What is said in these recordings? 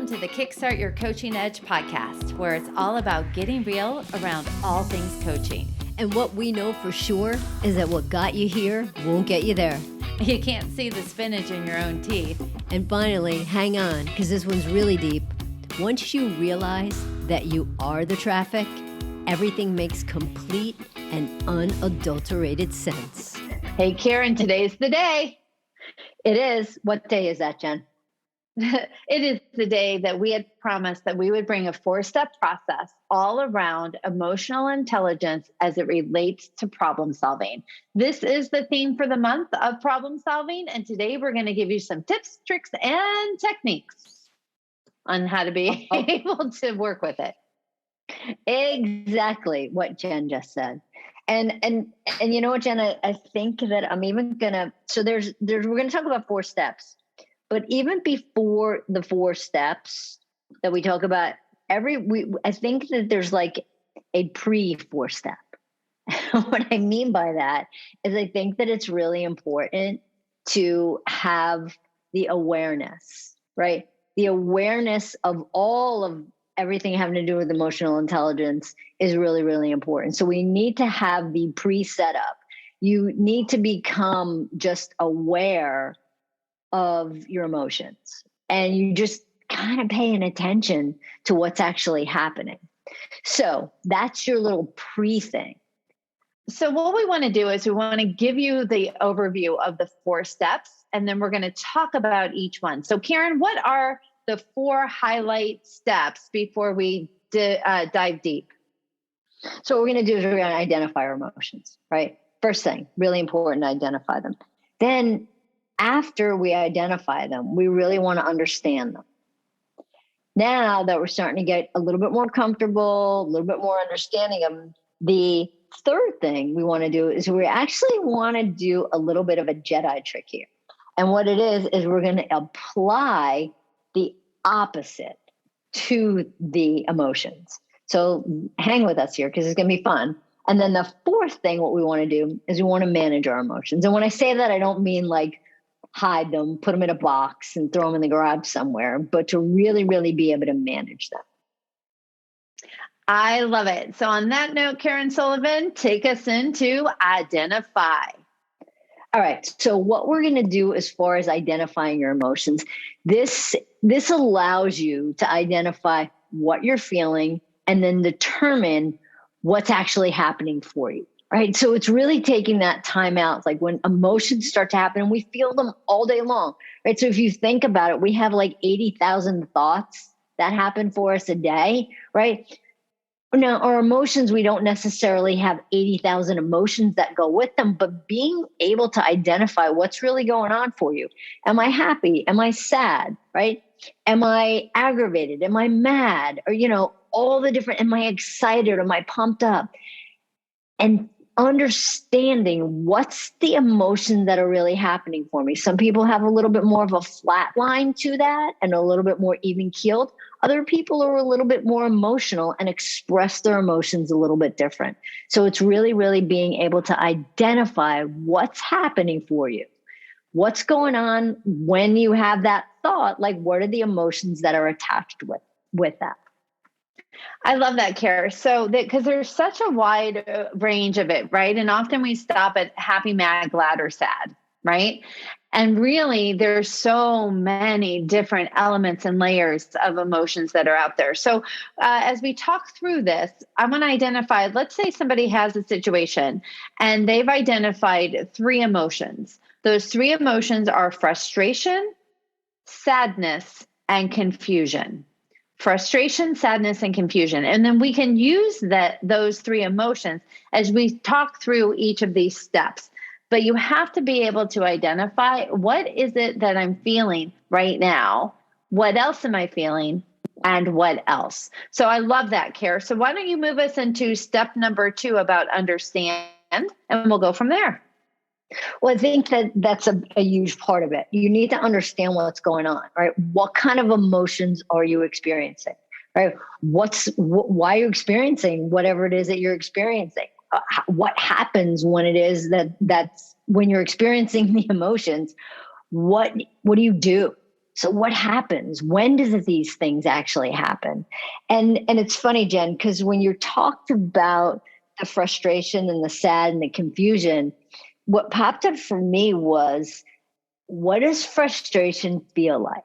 Welcome to the Kickstart Your Coaching Edge podcast, where it's all about getting real around all things coaching. And what we know for sure is that what got you here won't get you there. You can't see the spinach in your own teeth. And finally, hang on, because this one's really deep. Once you realize that you are the traffic, everything makes complete and unadulterated sense. Hey, Karen, today's the day. It is. What day is that, Jen? It is the day that we had promised that we would bring a 4-step process all around emotional intelligence as it relates to problem solving. This is the theme for the month of problem solving. And today we're going to give you some tips, tricks, and techniques on how to be able to work with it. Exactly what Jen just said. And you know what, Jen, I think that I'm even going to, so we're going to talk about 4 steps. But even before the 4 steps that we talk about, I think that there's like a pre-4 step. What I mean by that is I think that it's really important to have the awareness, right? The awareness of all of everything having to do with emotional intelligence is really, really important. So we need to have the pre-setup. You need to become just aware of your emotions, and you just kind of paying attention to what's actually happening. So that's your little pre-thing. So what we want to do is we want to give you the overview of the 4 steps, and then we're going to talk about each one. So Karen, what are the 4 highlight steps before we dive deep? So what we're going to do is we're going to identify our emotions, right? First thing, really important to identify them. Then after we identify them, we really want to understand them. Now that we're starting to get a little bit more comfortable, a little bit more understanding of them, the third thing we want to do is we actually want to do a little bit of a Jedi trick here. And what it is we're going to apply the opposite to the emotions. So hang with us here because it's going to be fun. And then the fourth thing, what we want to do is we want to manage our emotions. And when I say that, I don't mean like hide them, put them in a box and throw them in the garage somewhere, but to really, really be able to manage them. I love it. So on that note, Karen Sullivan, take us into identify. All right. So what we're going to do as far as identifying your emotions, this allows you to identify what you're feeling and then determine what's actually happening for you. Right. So it's really taking that time out. Like when emotions start to happen and we feel them all day long. Right. So if you think about it, we have like 80,000 thoughts that happen for us a day. Right. Now, our emotions, we don't necessarily have 80,000 emotions that go with them, but being able to identify what's really going on for you. Am I happy? Am I sad? Right. Am I aggravated? Am I mad? Or, all the different, am I excited? Am I pumped up? And understanding what's the emotions that are really happening for me. Some people have a little bit more of a flat line to that and a little bit more even keeled. Other people are a little bit more emotional and express their emotions a little bit different. So it's really, really being able to identify what's happening for you. What's going on when you have that thought? Like, what are the emotions that are attached with that? I love that, Kara. So because there's such a wide range of it, right? And often we stop at happy, mad, glad, or sad, right? And really, there's so many different elements and layers of emotions that are out there. So as we talk through this, I want to identify, let's say somebody has a situation and they've identified 3 emotions. Those 3 emotions are frustration, sadness, and confusion. Frustration, sadness, and confusion. And then we can use those 3 emotions as we talk through each of these steps. But you have to be able to identify what is it that I'm feeling right now? What else am I feeling? And what else? So I love that, Kara. So why don't you move us into step number 2 about understand, and we'll go from there. Well, I think that's a huge part of it. You need to understand what's going on, right? What kind of emotions are you experiencing, right? Why are you experiencing whatever it is that you're experiencing? What happens when it is that's when you're experiencing the emotions? What do you do? So what happens? When does these things actually happen? And it's funny, Jen, because when you talked about the frustration and the sad and the confusion, what popped up for me was, what does frustration feel like?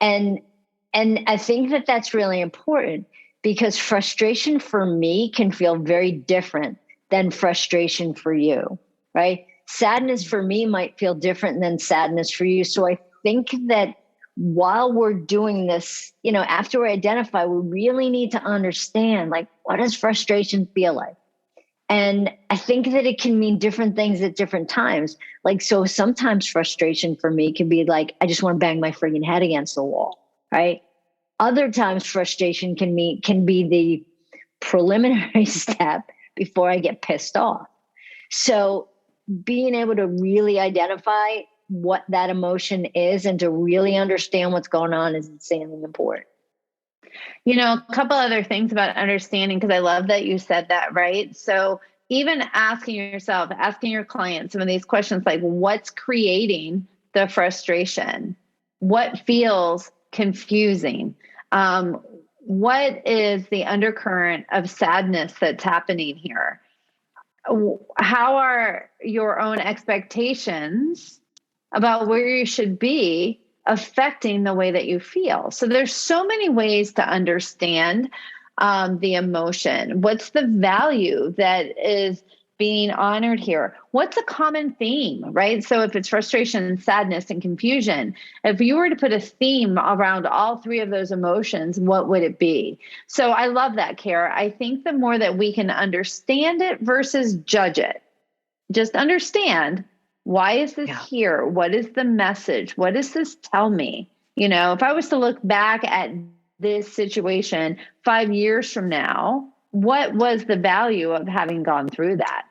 And I think that that's really important, because frustration for me can feel very different than frustration for you, right? Sadness for me might feel different than sadness for you. So I think that while we're doing this, after we identify, we really need to understand, like, what does frustration feel like? And I think that it can mean different things at different times. Like, so sometimes frustration for me can be like, I just want to bang my friggin' head against the wall, right? Other times frustration can be the preliminary step before I get pissed off. So being able to really identify what that emotion is and to really understand what's going on is insanely important. A couple other things about understanding, because I love that you said that, right? So even asking yourself, asking your client some of these questions, like, what's creating the frustration? What feels confusing? What is the undercurrent of sadness that's happening here? How are your own expectations about where you should be affecting the way that you feel? So there's so many ways to understand the emotion. What's the value that is being honored here? What's a common theme, right? So if it's frustration, sadness, and confusion, if you were to put a theme around all three of those emotions, what would it be? So I love that, Kara. I think the more that we can understand it versus judge it, just understand, why is this here? What is the message? What does this tell me? If I was to look back at this situation 5 years from now, what was the value of having gone through that?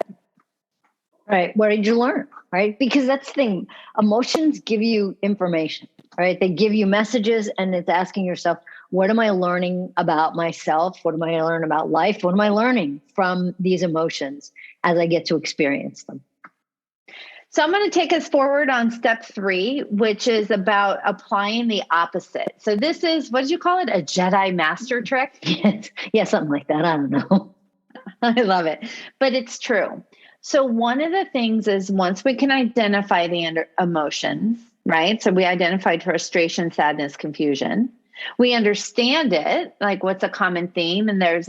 Right. What did you learn? Right. Because that's the thing. Emotions give you information, right? They give you messages, and it's asking yourself, what am I learning about myself? What am I learning about life? What am I learning from these emotions as I get to experience them? So I'm going to take us forward on step 3, which is about applying the opposite. So this is, what did you call it? A Jedi master trick? Yes. Yeah, something like that. I don't know. I love it, but it's true. So one of the things is, once we can identify the emotions, right? So we identified frustration, sadness, confusion. We understand it, like, what's a common theme? And there's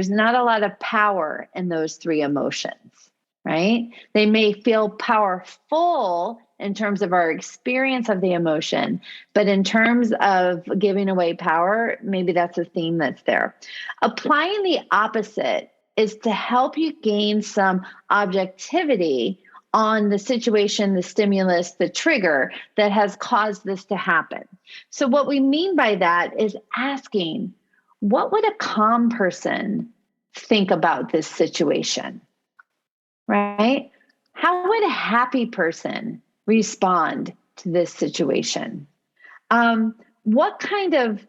not a lot of power in those 3 emotions. Right? They may feel powerful in terms of our experience of the emotion, but in terms of giving away power, maybe that's a theme that's there. Applying the opposite is to help you gain some objectivity on the situation, the stimulus, the trigger that has caused this to happen. So what we mean by that is asking, what would a calm person think about this situation? Right? How would a happy person respond to this situation? What kind of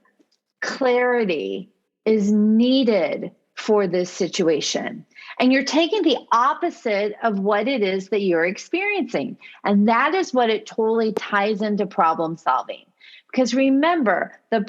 clarity is needed for this situation? And you're taking the opposite of what it is that you're experiencing. And that is what it totally ties into problem solving. Because remember, the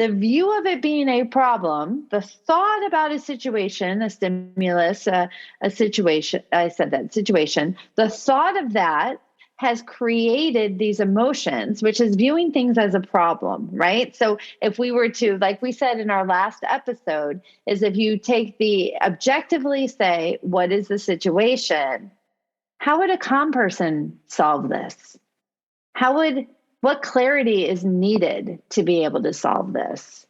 view of it being a problem, the thought about a situation, a stimulus, a situation, the thought of that has created these emotions, which is viewing things as a problem, right? So if we were to, like we said in our last episode, is if you take the objectively say, what is the situation? How would a calm person solve this? What clarity is needed to be able to solve this?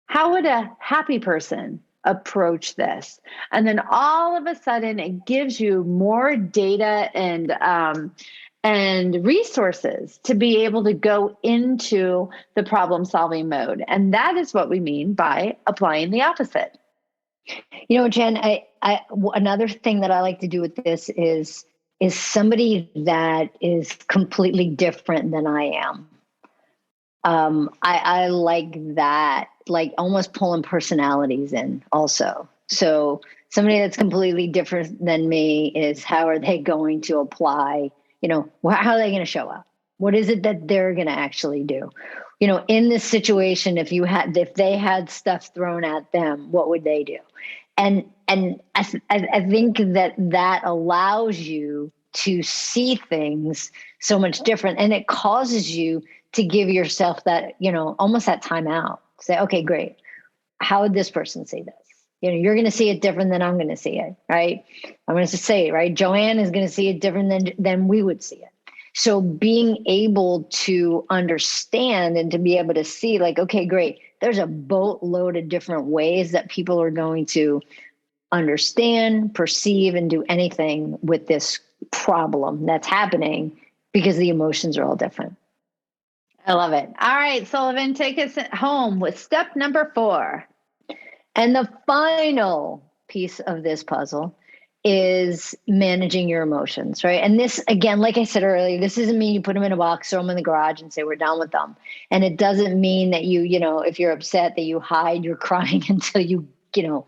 How would a happy person approach this? And then all of a sudden, it gives you more data and resources to be able to go into the problem-solving mode. And that is what we mean by applying the opposite. Jen, another thing that I like to do with this is somebody that is completely different than I am. I like that, like almost pulling personalities in also. So somebody that's completely different than me is, how are they going to apply, how are they going to show up? What is it that they're going to actually do? You know, in this situation, if they had stuff thrown at them, what would they do? And I think that allows you to see things so much different, and it causes you to give yourself that, you know, almost that time out. Say, okay, great. How would this person see this? You know, you're going to see it different than I'm going to see it, right? I'm going to say it, right? Joanne is going to see it different than we would see it. So being able to understand and to be able to see, like, okay, great, there's a boatload of different ways that people are going to understand, perceive, and do anything with this problem that's happening because the emotions are all different. I love it. All right, Sullivan, take us home with step number 4. And the final piece of this puzzle is managing your emotions, right? And this, again, like I said earlier, this doesn't mean you put them in a box, throw them in the garage and say, we're done with them. And it doesn't mean that you know, if you're upset that you hide your crying until you know,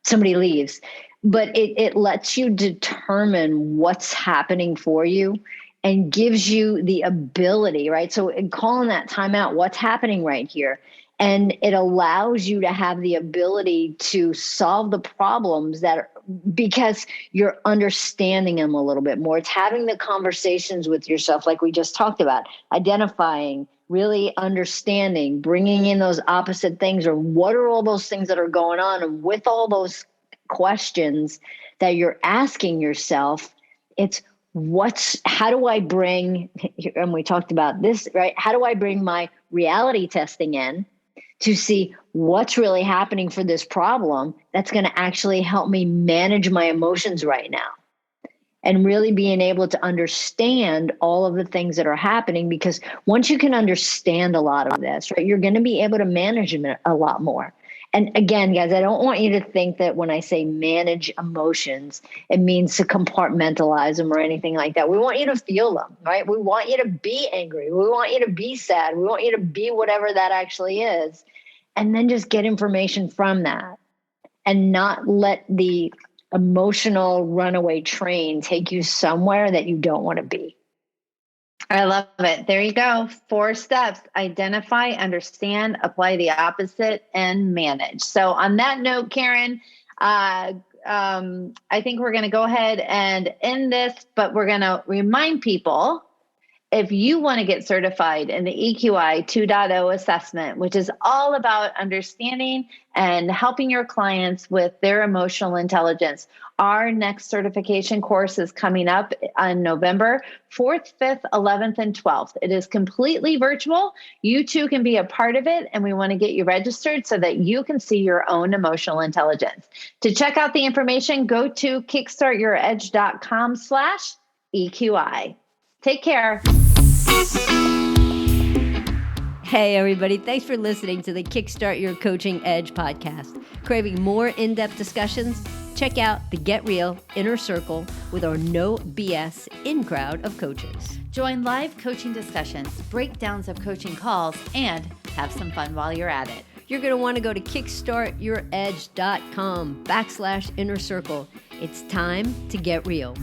somebody leaves. But it lets you determine what's happening for you and gives you the ability, right? So in calling that time out, what's happening right here? And it allows you to have the ability to solve the problems because you're understanding them a little bit more. It's having the conversations with yourself, like we just talked about, identifying, really understanding, bringing in those opposite things, or what are all those things that are going on? And with all those questions that you're asking yourself, it's how do I bring, and we talked about this, right? How do I bring my reality testing in to see what's really happening for this problem that's going to actually help me manage my emotions right now? And really being able to understand all of the things that are happening, because once you can understand a lot of this, right, you're going to be able to manage it a lot more. And again, guys, I don't want you to think that when I say manage emotions, it means to compartmentalize them or anything like that. We want you to feel them, right? We want you to be angry. We want you to be sad. We want you to be whatever that actually is. And then just get information from that and not let the emotional runaway train take you somewhere that you don't want to be. I love it. There you go. 4 steps: identify, understand, apply the opposite, and manage. So on that note, Karen, I think we're going to go ahead and end this, but we're going to remind people, if you want to get certified in the EQI 2.0 assessment, which is all about understanding and helping your clients with their emotional intelligence, our next certification course is coming up on November 4th, 5th, 11th, and 12th. It is completely virtual. You too can be a part of it, and we want to get you registered so that you can see your own emotional intelligence. To check out the information, go to kickstartyouredge.com/EQI. Take care. Hey, everybody. Thanks for listening to the Kickstart Your Coaching Edge podcast. Craving more in-depth discussions? Check out the Get Real Inner Circle with our no BS in-crowd of coaches. Join live coaching discussions, breakdowns of coaching calls, and have some fun while you're at it. You're going to want to go to kickstartyouredge.com/inner circle. It's time to get real.